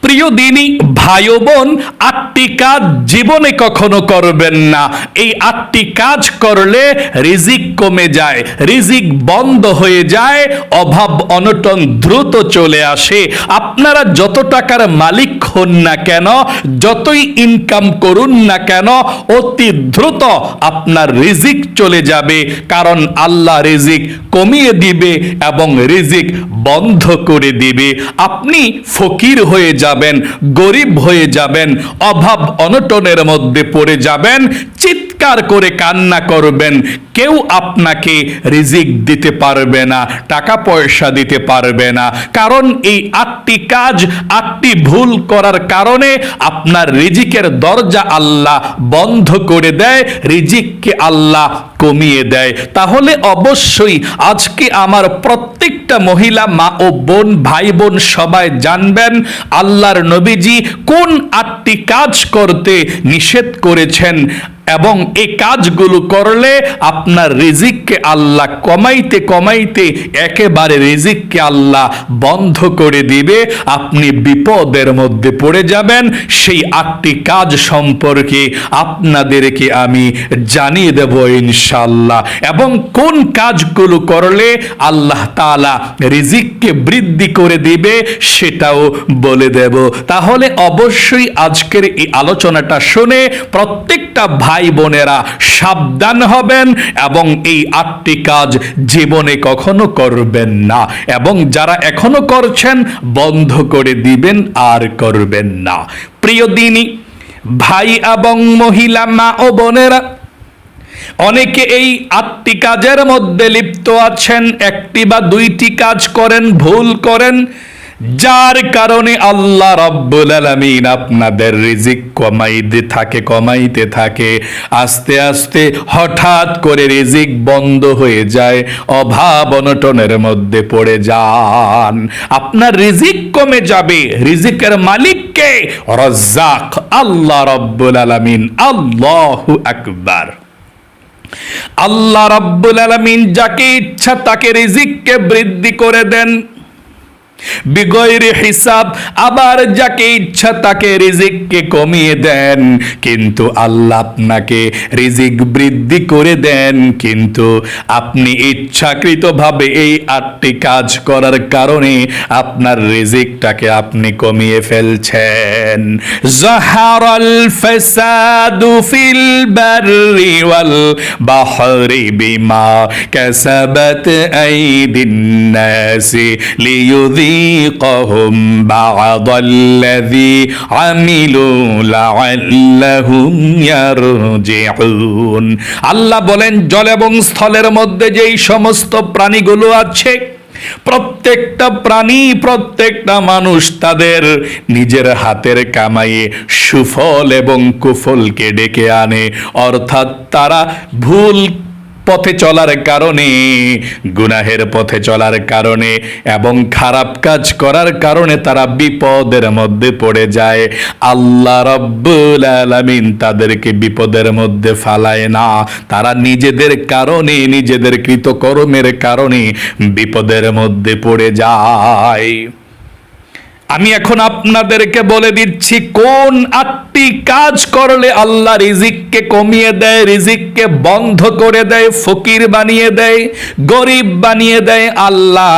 প্রিয় দিনী ভাই ও বোন, 8টি কাজ জীবনে কখনো করবেন না। এই 8টি কাজ করলে রিজিক কমে যায়, রিজিক বন্ধ হয়ে যায়, অভাব অনটন দ্রুত চলে আসে। আপনারা যত টাকার মালিক হন না কেন, যতই ইনকাম করুন না কেন, অতি দ্রুত আপনার রিজিক চলে যাবে। কারণ আল্লাহ রিজিক কমিয়ে দিবে এবং রিজিক বন্ধ করে দিবে। আপনি ফকির হয়ে যাবেন, গরিব হয়ে যাবেন, অভাব অনটনের মধ্যে পড়ে যাবেন, চিৎকার করে কান্না করবেন। কেউ আপনাকে রিজিক দিতে পারবে না, টাকা পয়সা দিতে পারবে না। কারণ এই 8টি কাজ, 8টি ভুল করার কারণে আপনার রিজিকের দরজা আল্লাহ বন্ধ করে দেয়, রিজিককে আল্লাহ কমিয়ে দেয়। তাহলে অবশ্যই আজকে আমার প্রত্যেকটা মহিলা, মা ও বোন, ভাই বোন সবাই জানবেন আল্লাহর নবীজি কোন 8টি কাজ করতে নিষেধ করেছেন এবং এই কাজগুলো করলে আপনার রিজিককে আল্লাহ কমাইতে কমাইতে একেবারে রিজিককে আল্লাহ বন্ধ করে দিবে। আপনি বিপদের মধ্যে পড়ে যাবেন। সেই 8টি কাজ সম্পর্কে আপনাদেরকে আমি জানিয়ে দেব ইনশাআল্লাহ, এবং কোন কাজগুলো করলে আল্লাহ তাআলা রিজিককে বৃদ্ধি করে দিবে সেটাও বলে দেব। তাহলে অবশ্যই আজকের এই আলোচনাটা শুনে প্রত্যেকটা ভাই বোনেরা সাবধান হবেন এবং এই 8টি কাজ জীবনে কখনো করবেন না, এবং যারা এখনো করছেন বন্ধ করে দিবেন, আর করবেন না। প্রিয় দিনী ভাই এবং মহিলা, মা ও বোনেরা, অনেকে এই 8টি কাজের মধ্যে লিপ্ত আছেন, 1টি বা 2টি কাজ করেন, ভুল করেন, যার কারণে আল্লাহ রাব্বুল আলামিন আপনাদের রিজিক কমাইতে থাকে। আস্তে আস্তে হঠাৎ করে রিজিক বন্ধ হয়ে যায়, অভাব অনটনের মধ্যে পড়ে যান, আপনার রিজিক কমে যাবে। রিজিকের মালিক কে? রাজ্জাক, আল্লাহ রাব্বুল আলামিন। আল্লাহু আকবার। আল্লাহ রাব্বুল আলামিন যাকে ইচ্ছা তাকে রিজিককে বৃদ্ধি করে দেন বিগয়রে হিসাব, আবার যাকে ইচ্ছা তাকে রিজিককে কমিয়ে দেন। কিন্তু আল্লাহ আপনাকে রিজিক বৃদ্ধি করে দেন, কিন্তু আপনি ইচ্ছাকৃতভাবে এই 8টি কাজ করার কারণে আপনার রিজিকটাকে আপনি কমিয়ে ফেলছেন। যাহারাল ফাসাদু ফিল বাররি ওয়াল বাহরি বিমা কাসাবাত আইদিন নাসি লিয়ুযীকাহুম বা'দাল্লাযী আমিলু লা'আল্লাহুম ইয়ারজিউন। আল্লাহ বলেন, জল এবং স্থলের মধ্যে যেই সমস্ত প্রাণীগুলো আছে, প্রত্যেকটা প্রাণী, প্রত্যেকটা মানুষ তাদের নিজের হাতের কামাইয়ে সুফল এবং কুফলকে ডেকে আনে। অর্থাৎ তারা ভুল পথে চলার কারণে, গুনাহের পথে চলার কারণে এবং খারাপ কাজ করার কারণে তারা বিপদের মধ্যে পড়ে যায়। আল্লাহ রাব্বুল আলামিন তাদেরকে বিপদের মধ্যে ফালায় না, তারা নিজেদের কারণে, নিজেদের কৃতকর্মের কারণে বিপদের মধ্যে পড়ে যায়। আমি এখন আপনাদেরকে বলে দিচ্ছি কোন 8টি কাজ করলে আল্লাহ রিজিককে কমিয়ে দেয়, রিজিককে বন্ধ করে দেয়, ফকির বানিয়ে দেয়, গরিব বানিয়ে দেয়, আল্লাহ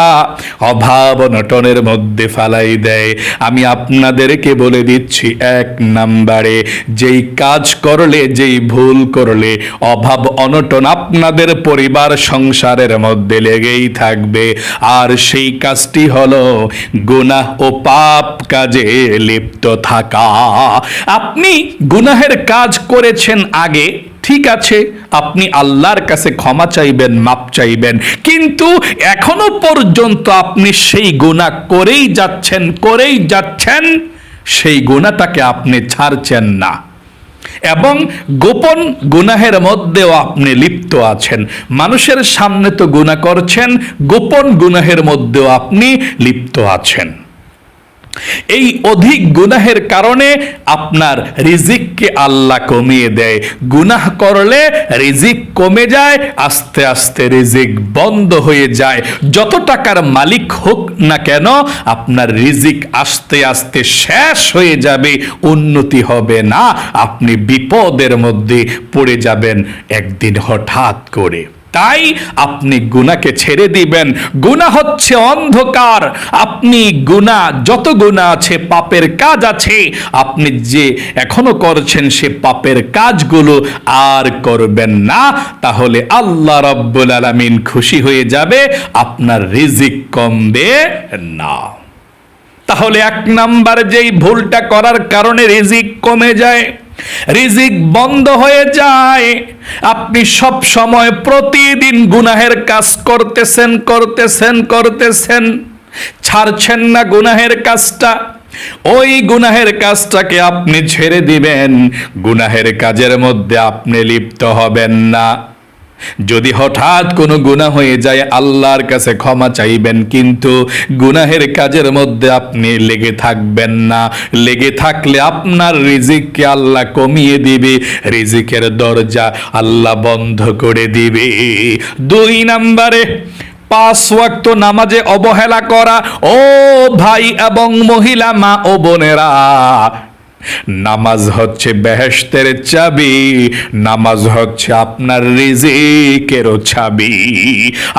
অভাব অনটনের মধ্যে ফালাই দেয়। আমি আপনাদেরকে বলে দিচ্ছি, 1 নম্বরে যেই কাজ করলে, যেই ভুল করলে অভাব অনটন আপনাদের পরিবার সংসারের মধ্যে লেগেই থাকবে, আর সেই কাজটি হলো গুনাহ ও পাপ কাজে লিপ্ত থাকা। আপনি গুনাহের কাজ করেছেন আগে, ঠিক আছে, আপনি আল্লাহর কাছে ক্ষমা চাইবেন, মাপ চাইবেন, কিন্তু এখনো পর্যন্ত আপনি সেই গুনাহ করেই যাচ্ছেন, সেই গুনাহটাকে আপনি ছাড়ছেন না, এবং গোপন গুনাহের মধ্যেও আপনি লিপ্ত আছেন। মানুষের সামনে তো গুনাহ করছেন, গোপন গুনাহের মধ্যেও আপনি লিপ্ত আছেন। এই অধিক গুনাহের কারণে আপনার রিজিককে আল্লাহ কমিয়ে দেয়। গুনাহ করলে রিজিক কমে যায়, আস্তে আস্তে রিজিক বন্ধ হয়ে যায়। যত টাকার মালিক হোক না কেন, আপনার রিজিক আস্তে আস্তে শেষ হয়ে যাবে, উন্নতি হবে না, আপনি বিপদের মধ্যে পড়ে যাবেন একদিন হঠাৎ করে। তাই আপনি গুনাহকে ছেড়ে দিবেন। গুনাহ হচ্ছে অন্ধকার। আপনি গুনাহ, যত গুনাহ আছে, পাপের কাজ আছে, আপনি যে এখনো করছেন সে পাপের কাজগুলো আর করবেন না। তাহলে আল্লাহ রাব্বুল আলামিন খুশি হয়ে যাবে, আপনার রিজিক কমবে না। তাহলে এক নাম্বার যেই ভুলটা করার কারণে রিজিক কমে যায়, রিজিক বন্ধ হয়ে যায়, আপনি সব সময় প্রতিদিন গুনাহের কাজ করতেছেন, ছাড়ছেন না গুনাহের কাজটা। ওই গুনাহের কাজটাকে আপনি ছেড়ে দিবেন, গুনাহের কাজের মধ্যে আপনি লিপ্ত হবেন না। যদি হঠাৎ কোনো গুনাহ হয়ে যায়, আল্লাহর কাছে ক্ষমা চাইবেন, কিন্তু গুনাহের কাজের মধ্যে আপনি লেগে থাকবেন না। লেগে থাকলে আপনার রিজিককে আল্লাহ কমিয়ে দিবে, রিজিকের দরজা আল্লাহ বন্ধ করে দিবে। 2 নম্বরে 5 ওয়াক্ত নামাজে অবহেলা করা। ও ভাই এবং মহিলা, মা ও বোনেরা, নামাজ হচ্ছে বেহেশতের চাবি, নামাজ হচ্ছে আপনার রিজিকেরও চাবি।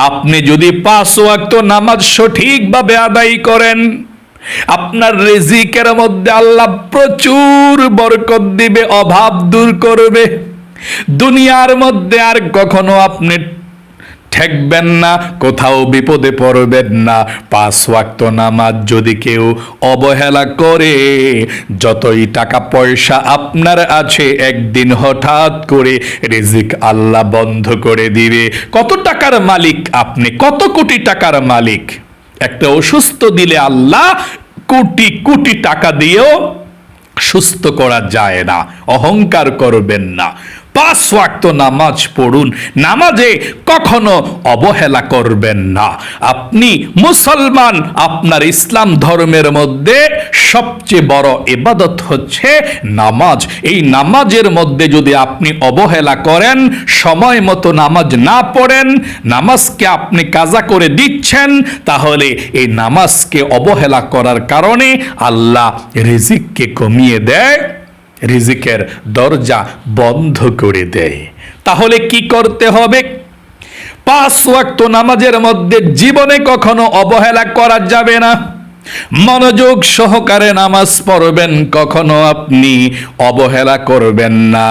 আপনি যদি 5 ওয়াক্ত নামাজ সঠিকভাবে আদায় করেন, আপনার রিজিকের মধ্যে আল্লাহ প্রচুর বরকত দিবে, অভাব দূর করবে। দুনিয়ার মধ্যে আর কখনো আপনি ঠেকবেন না, কোথাও বিপদে পড়বেন না। 5 ওয়াক্ত নামাজ যদি কেউ অবহেলা করে, যতই টাকা পয়সা আপনার আছে, একদিন হঠাৎ করে রিজিক আল্লাহ বন্ধ করে দিবে। কত টাকার মালিক আপনি, কত কোটি টাকার মালিক। একটা অসুস্থ দিলে আল্লাহ কোটি কোটি টাকা দিয়েও সুস্থ করা যায় না। অহংকার করবেন না। 5 ওয়াক্ত নামাজ পড়ুন, নামাজে কখনো অবহেলা করবেন না। আপনি মুসলমান, আপনার ইসলাম ধর্মের মধ্যে সবচেয়ে বড় ইবাদত হচ্ছে নামাজ। এই নামাজের মধ্যে যদি আপনি অবহেলা করেন, সময় মতো নামাজ না পড়েন, নামাজকে আপনি কাজা করে দিচ্ছেন, তাহলে এই নামাজকে অবহেলা করার কারণে আল্লাহ রিজিককে কমিয়ে দেয়, রিজিকের দরজা বন্ধ করে দেয়। তাহলে কি করতে হবে? 5 ওয়াক্ত নামাজের মধ্যে জীবনে কখনো অবহেলা করা যাবে না। মনোযোগ সহকারে নামাজ পড়বেন, কখনো আপনি অবহেলা করবেন না।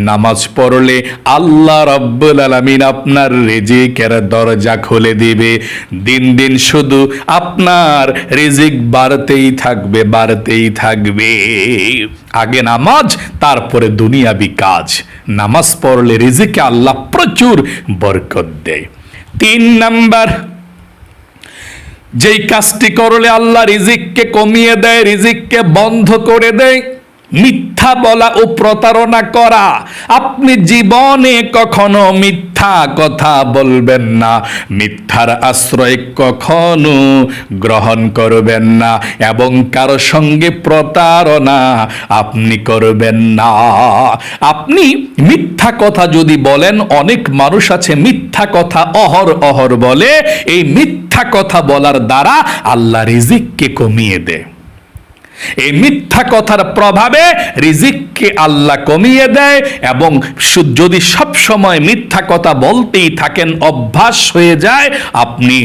নামাজ পড়লে আল্লাহ রাব্বুল আলামিন আপনার রিজিকের দরজা খুলে দিবে। দিন দিন শুধু আপনার রিজিক বাড়তেই থাকবে, বাড়তেই থাকবে। আগে নামাজ, তারপরে দুনিয়াবি কাজ। নামাজ পড়লে রিজিকে আল্লাহ প্রচুর বরকত দেয়। 3 নাম্বার, যেই কাজটি করলে আল্লাহ রিজিককে কমিয়ে দেয়, রিজিককে বন্ধ করে দেয়, মিথ্যা বলা ও প্রতারণা করা। আপনি জীবনে কখনো মিথ্যা কথা বলবেন না, মিথ্যার আশ্রয় কখনো গ্রহণ করবেন না, এবং কারো সঙ্গে প্রতারণা আপনি করবেন না। আপনি মিথ্যা কথা যদি বলেন, অনেক মানুষ আছে মিথ্যা কথা অহর বলে, এই মিথ্যা কথা বলার দ্বারা আল্লাহ রিজিককে কমিয়ে দেয়। এই মিথ্যা কথার প্রভাবে রিজিককে আল্লাহ কমিয়ে দেয়, এবং যদি সব সময় মিথ্যা কথা বলতেই থাকেন, অভ্যাস হয়ে যায়, আপনি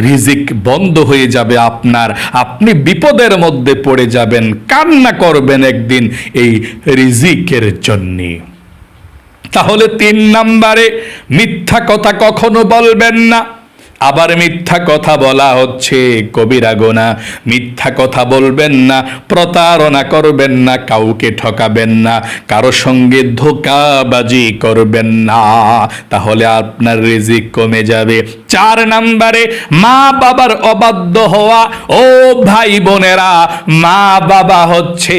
রিজিক বন্ধ হয়ে যাবে আপনার, আপনি বিপদের মধ্যে পড়ে যাবেন, কান্না করবেন একদিন এই রিজিকের জন্য। তাহলে 3 নম্বরে, মিথ্যা কথা কখনো বলবেন না। আবার মিথ্যা কথা বলা হচ্ছে কবিরা গুনাহ। মিথ্যা কথা বলবেন না, প্রতারণা করবেন না, কাউকে ঠকাবেন না, কারো সঙ্গে ধোঁকাবাজি করবেন না, তাহলে আপনার রিজিক কমে যাবে। 4 নম্বরে, মা বাবার অবাধ্য হওয়া। ও ভাই বোনেরা, মা বাবা হচ্ছে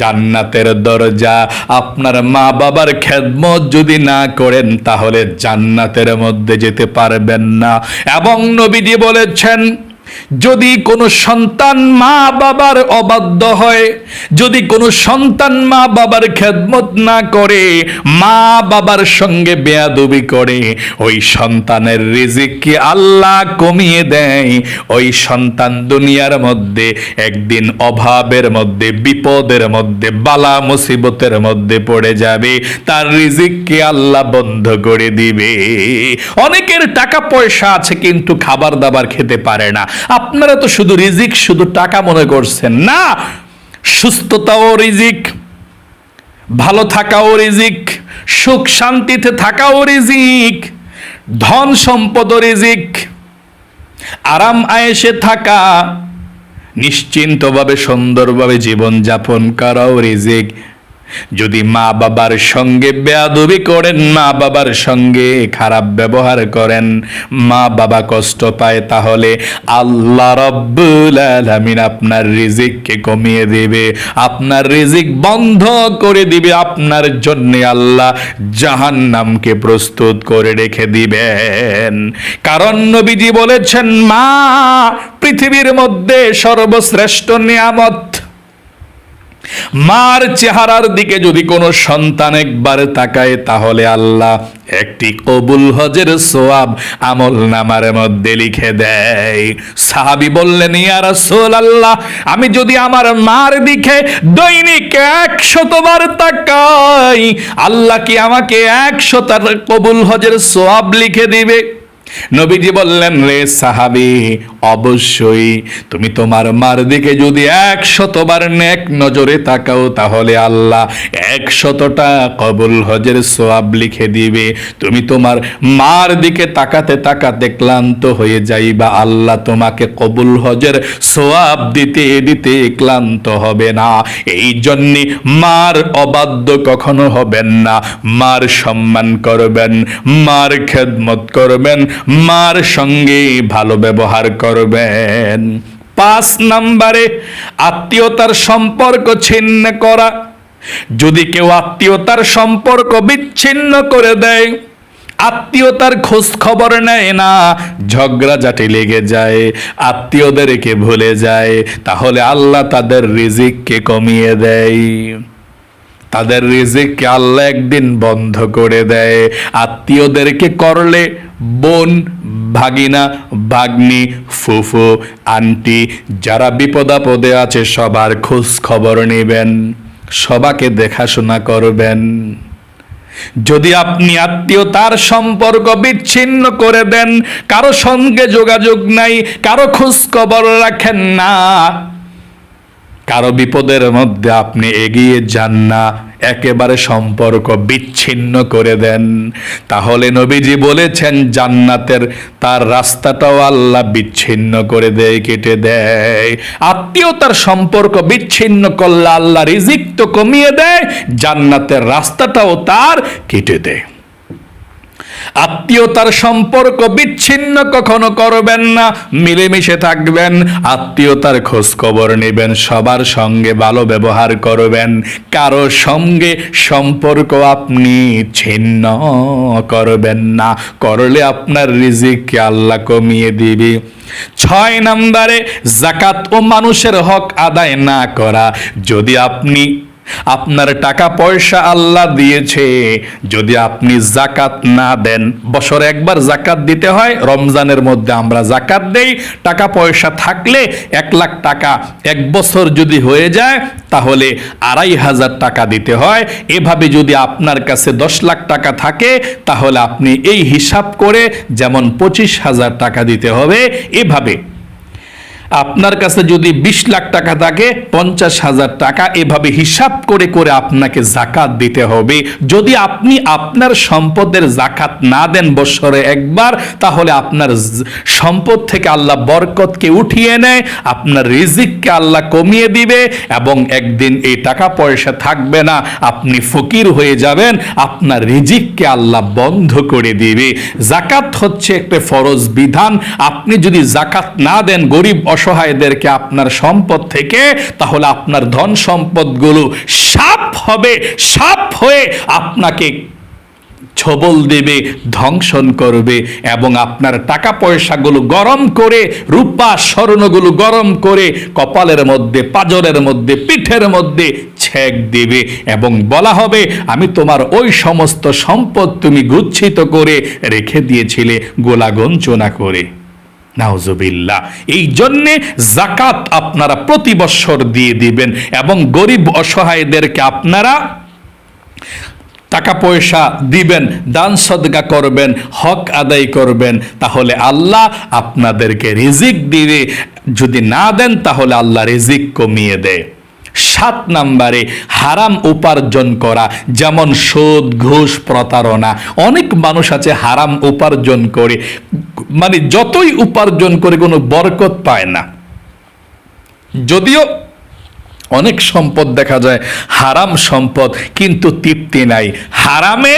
জান্নাতের দরজা। আপনার মা বাবার খেদমত যদি না করেন, তাহলে জান্নাতের মধ্যে যেতে পারবেন না। এবং নবীজি বলেছেন, যদি কোনো সন্তান মা বাবার অবাধ্য হয়, যদি কোনো সন্তান মা বাবার খেদমত না করে, মা বাবার সঙ্গে বেয়াদবি করে, ওই সন্তানের রিজিক কি আল্লাহ কমিয়ে দেয়। ওই সন্তান দুনিয়ার মধ্যে একদিন অভাবের মধ্যে, বিপদের মধ্যে, বালা মুসিবতের মধ্যে পড়ে যাবে, তার রিজিক কি আল্লাহ বন্ধ করে দিবে। অনেকের টাকা পয়সা আছে কিন্তু খাবার দাবার খেতে পারে না। আপনারা তো শুধু রিজিক, শুধু টাকা মনে করছেন না। সুস্থতাও রিজিক, ভালো থাকাও রিজিক, সুখ শান্তিতে থাকাও রিজিক, ধন সম্পদ রিজিক, আরাম আয়েশে থাকা, নিশ্চিন্তভাবে সুন্দরভাবে জীবন যাপন করাও রিজিক। যদি মা বাবার সঙ্গে বেয়াদবি করেন, মা বাবার সঙ্গে খারাপ ব্যবহার করেন, মা বাবা কষ্ট পায়, তাহলে আল্লাহ রাব্বুল আলামিন আপনার রিজিককে কমিয়ে দিবে, আপনার রিজিক বন্ধ করে দিবে। আপনার জন্য আল্লাহ জাহান্নামকে প্রস্তুত করে রেখে দিবেন। কারণ নবীজি বলেছেন, মা পৃথিবীর মধ্যে সর্বশ্রেষ্ঠ নিয়ামত। মার চেহারার দিকে যদি কোনো সন্তান একবার তাকায়, তাহলে আল্লাহ একটি কবুল হজের সওয়াব আমল নামার মধ্যে লিখে দেয়। সাহাবী বললেন, ইয়া রাসূলুল্লাহ, আমি যদি আমার মার দিকে দৈনিক 100 বার তাকাই, আল্লাহ কি আমাকে 100 কবুল হজের সওয়াব লিখে দিবে? নবীজি বললেন, রে সাহাবী, অবশ্যই তুমি তোমার মার দিকে যদি 100 বার নেক নজরে তাকাও, তাহলে আল্লাহ 100টা কবুল হজের সওয়াব লিখে দিবে। তুমি তোমার মার দিকে তাকাতে তাকাতে ক্লান্ত হয়ে যাইবা, আল্লাহ তোমাকে কবুল হজের সওয়াব দিতে দিতে ক্লান্ত হবে না। এই জন্যে মার অবাধ্য কখনো হবেন না। মার সম্মান করবেন, মার খেদমত করবেন, মার সঙ্গে ভালো ব্যবহার করবেন। 5 নম্বরে, আত্মীয়তার সম্পর্ক ছিন্ন করা। যদি কেউ আত্মীয়তার সম্পর্ক বিচ্ছিন্ন করে দেয়, আত্মীয়তার খোঁজ খবর নেয় না, ঝগড়াঝাটি লেগে যায়, আত্মীয়দেরকে ভুলে যায়, তাহলে আল্লাহ তাদের রিজিককে কমিয়ে দেয়। তাদের রিজিককে আল্লাহ একদিন বন্ধ করে দেয়। আত্মীয়দেরকে করলে বোন, ভাগিনা, ভাগ্নি, ফুফু, আন্টি, যারা বিপদাপদে আছে সবার খোঁজ খবর নেবেন, সবাকে দেখাশোনা করবেন। যদি আপনি আত্মীয়তার সম্পর্ক বিচ্ছিন্ন করে দেন, কারো সঙ্গে যোগাযোগ নাই, কারো খোঁজ খবর রাখেন না, কারো বিপদের মধ্যে আপনি এগিয়ে যান না, একেবারে সম্পর্ক বিচ্ছিন্ন করে দেন, তাহলে নবীজি বলেছেন জান্নাতের তার রাস্তাটাও আল্লাহ বিচ্ছিন্ন করে দেয়, কেটে দেয়। আত্মীয়তার সম্পর্ক বিচ্ছিন্ন করলে আল্লাহ রিজিক তো কমিয়ে দেয়, জান্নাতের রাস্তাটাও তার কেটে দেয়। আত্মীয়তার সম্পর্ক বিচ্ছিন্ন কখনো করবেন না, মিলেমিশে থাকবেন, আত্মীয়তার খোঁজ খবর নেবেন, সবার সঙ্গে ভালো ব্যবহার করবেন, কারো সঙ্গে সম্পর্ক আপনি ছিন্ন করবেন না, করলে আপনার রিজিককে আল্লাহ কমিয়ে দিবে। 6 নম্বরে, যাকাত ও মানুষের হক আদায় না করা। যদি আপনি আপনার টাকা পয়সা আল্লাহ দিয়েছে, যদি আপনি যাকাত না দেন, বছরে একবার যাকাত দিতে হয়, রমজানের মধ্যে আমরা যাকাত দেই। টাকা পয়সা থাকলে 1 লাখ টাকা 1 বছর যদি হয়ে যায়, তাহলে 2500 টাকা দিতে হয়। এভাবে যদি আপনার কাছে 10 লাখ টাকা থাকে, তাহলে আপনি এই হিসাব করে যেমন 25,000 টাকা দিতে হবে, এভাবে আপনার কাছে যদি 20 লাখ টাকা থাকে 50,000 টাকা, এভাবে হিসাব করে করে আপনাকে যাকাত দিতে হবে। যদি আপনি আপনার সম্পদের যাকাত না দেন বছরে একবার, তাহলে আপনার সম্পদ থেকে আল্লাহ বরকতকে উঠিয়ে নেয়, আপনার রিজিককে আল্লাহ কমিয়ে দিবে, এবং একদিন এই টাকা পয়সা থাকবে না, আপনি ফকির হয়ে যাবেন, আপনার রিজিককে আল্লাহ বন্ধ করে দিবে। যাকাত হচ্ছে একটা ফরজ বিধান। আপনি যদি যাকাত না দেন গরিব অসহায়দেরকে আপনার সম্পদ থেকে, তাহলে আপনার ধন সম্পদগুলো সাপ হবে, সাপ হয়ে আপনাকে ছবল দেবে, ধ্বংসন করবে এবং আপনার টাকা পয়সাগুলো গরম করে, রূপা স্বর্ণগুলো গরম করে কপালের মধ্যে, পাঁজরের মধ্যে, পিঠের মধ্যে ছেক দেবে এবং বলা হবে, আমি তোমার ওই সমস্ত সম্পদ তুমি গুচ্ছিত করে রেখে দিয়েছিলে গোলাগঞ্চনা করে। নাউজুবিল্লাহ। এই জন্যে যাকাত আপনারা প্রতি বৎসর দিয়ে দিবেন এবং গরিব অসহায়দেরকে আপনারা টাকা পয়সা দিবেন, দান সদকা করবেন, হক আদায় করবেন, তাহলে আল্লাহ আপনাদেরকে রিজিক দিবে। যদি না দেন তাহলে আল্লাহ রিজিক কমিয়ে দেয়। 7 নম্বরে হারাম উপার্জন করা, যেমন সুদ, ঘুষ, প্রতারণা। অনেক মানুষ আছে হারাম উপার্জন করে, মানে যতই উপার্জন করে কোনো বরকত পায় না। যদিও অনেক সম্পদ দেখা যায় হারাম সম্পদ, কিন্তু তৃপ্তি নাই, হারামে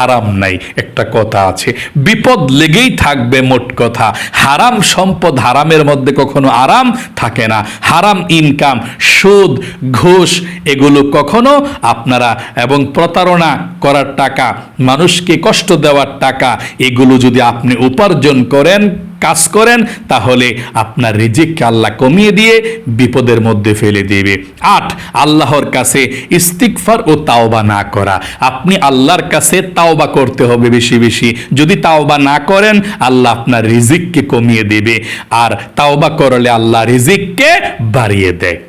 আরাম নাই, একটা কথা আছে, বিপদ লেগেই থাকবে। মোট কথা, হারাম সম্পদ, হারামের মধ্যে কখনো আরাম থাকে না। হারাম ইনকাম, সুদ, ঘুষ, এগুলো কখনো আপনারা, এবং প্রতারণা করার টাকা, মানুষকে কষ্ট দেওয়ার টাকা, এগুলো যদি আপনি উপার্জন করেন, কাজ করেন, তাহলে আপনার রিজিককে আল্লাহ কমিয়ে দিয়ে বিপদের মধ্যে ফেলে দেবে। 8, আল্লাহর কাছে ইস্তিগফার ও তাওবা না করা। আপনি আল্লাহর কাছে তাওবা করতে হবে বেশি বেশি। যদি তাওবা না করেন, আল্লাহ আপনার রিজিককে কমিয়ে দেবে, আর তাওবা করলে আল্লাহ রিজিককে বাড়িয়ে দেয়।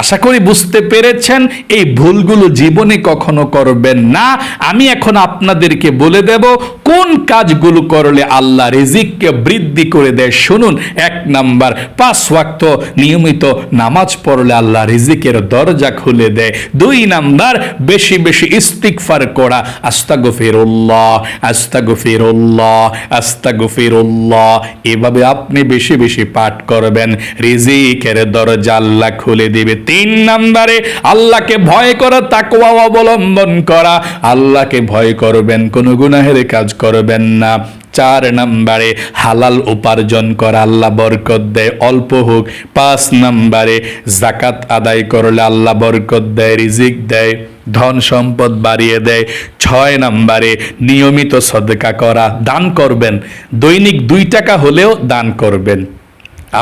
আশা করি বুঝতে পেরেছেন। এই ভুলগুলো জীবনে কখনো করবেন না। আমি এখন আপনাদেরকে বলে দেব কোন কাজগুলো করলে আল্লাহ রিজিককে বৃদ্ধি করে দেয়। শুনুন। 1 নাম্বার, 5 ওয়াক্ত নিয়মিত নামাজ পড়লে আল্লাহ রিজিকের দরজা খুলে দেয়। 2 নাম্বার, বেশি বেশি ইস্তিগফার করা, আস্তাগফিরুল্লাহ, আস্তাগফিরুল্লাহ, আস্তাগফিরুল্লাহ, এভাবে আপনি বেশি বেশি পাঠ করবেন, রিজিকের দরজা আল্লাহ খুলে দিবে। 3 নম্বরে, আল্লাহকে ভয় করা, তাকওয়া অবলম্বন করা। আল্লাহকে ভয় করবেন, কোনো গুনাহের কাজ করবেন না। 4 নম্বরে, হালাল উপার্জন করা, আল্লাহ বরকত দেয়, অল্প হোক। 5 নম্বরে, যাকাত আদায় করলে আল্লাহ বরকত দেয়, রিজিক দেয়, ধন সম্পদ বাড়িয়ে দেয়। 6 নম্বরে, নিয়মিত সদকা করা, দান করবেন, দৈনিক 2 টাকা হলেও দান করবেন।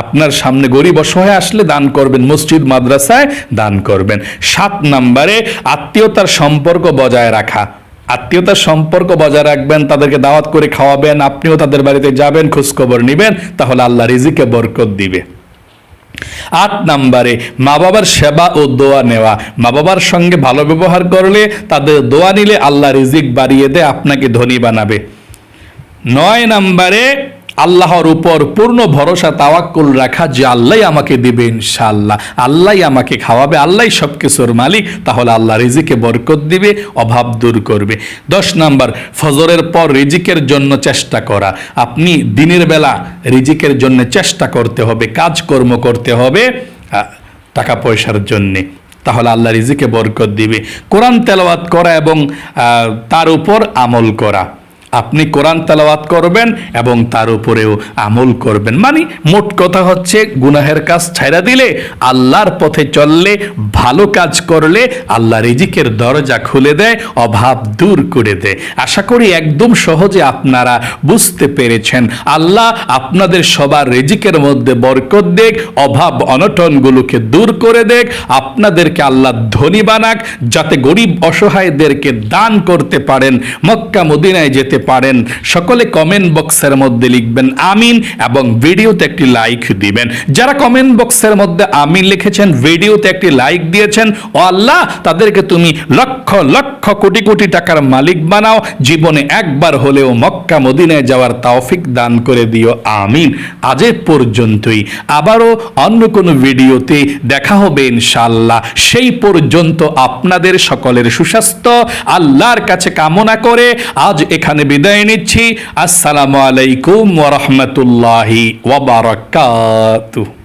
আপনার সামনে গরিব অসহায় আসলে দান করবেন, মসজিদ মাদ্রাসায় দান করবেন। 7 নম্বরে, আত্মীয়তার সম্পর্ক বজায় রাখা। আত্মীয়তার সম্পর্ক বজায় রাখবেন, তাদেরকে দাওয়াত করে খাওয়াবেন, আপনিও তাদের বাড়িতে যাবেন, খোঁজখবর নেবেন, তাহলে আল্লাহ রিজিকে বরকত দিবে। 8 নম্বরে, মা বাবার সেবা ও দোয়া নেওয়া। মা বাবার সঙ্গে ভালো ব্যবহার করলে, তাদের দোয়া নিলে আল্লাহ রিজিক বাড়িয়ে দেয়, আপনাকে ধনী বানাবে। 9 নম্বরে, আল্লাহর উপর পূর্ণ ভরসা, তাওয়াক্কুল রাখা, যে আল্লাহ আমাকে দিবে ইনশাআল্লাহ, আল্লাহ আমাকে খাওয়াবে, আল্লাহ সবকিছুর মালিক, তাহলে আল্লাহ রিজিকে বরকত দিবে, অভাব দূর করবে। 10 নাম্বার, ফজরের পর রিজিকের জন্য চেষ্টা করা। আপনি দিনের বেলা রিজিকের জন্য চেষ্টা করতে হবে, কাজকর্ম করতে হবে টাকা পয়সার জন্যে, তাহলে আল্লাহ রিজিকে বরকত দিবে। কোরআন তেলাওয়াত করা এবং তার উপর আমল করা। আপনি কোরআন তেলাওয়াত করবেন এবং তার উপরেও আমল করবেন। মানে মোট কথা হচ্ছে, গুনাহের কাজ ছাইড়া দিলে, আল্লাহর পথে চললে, ভালো কাজ করলে আল্লাহ রিজিকের দরজা খুলে দেয়, অভাব দূর করে দেয়। আশা করি একদম সহজে আপনারা বুঝতে পেরেছেন। আল্লাহ আপনাদের সবার রিজিকের মধ্যে বরকত দেখ, অভাব অনটনগুলোকে দূর করে দেখ, আপনাদেরকে আল্লাহ ধনী বানাক, যাতে গরিব অসহায়দেরকে দান করতে পারেন, মক্কা মদিনায় যেতে পারেন। সকলে কমেন্ট বক্সের মধ্যে লিখবেন আমিন এবং ভিডিওতে একটি লাইক দিবেন। যারা কমেন্ট বক্সের মধ্যে আমিন লিখেছেন, ভিডিওতে একটি লাইক দিয়েছেন, ও আল্লাহ তাদেরকে তুমি লক্ষ লক্ষ কোটি কোটি টাকার মালিক বানাও, জীবনে একবার হলেও মক্কা মদিনায় যাওয়ার তৌফিক দান করে দিও, আমিন। আজ পর্যন্তই, আবারও অন্য কোনো ভিডিওতে দেখা হবে ইনশাআল্লাহ। সেই পর্যন্ত আপনাদের সকলের সুস্বাস্থ্য আল্লাহর কাছে কামনা করে আজ এখানে বিদায় নিচ্ছি। আসসালামু আলাইকুম ওয়া রাহমাতুল্লাহি ওয়া বারাকাতুহু।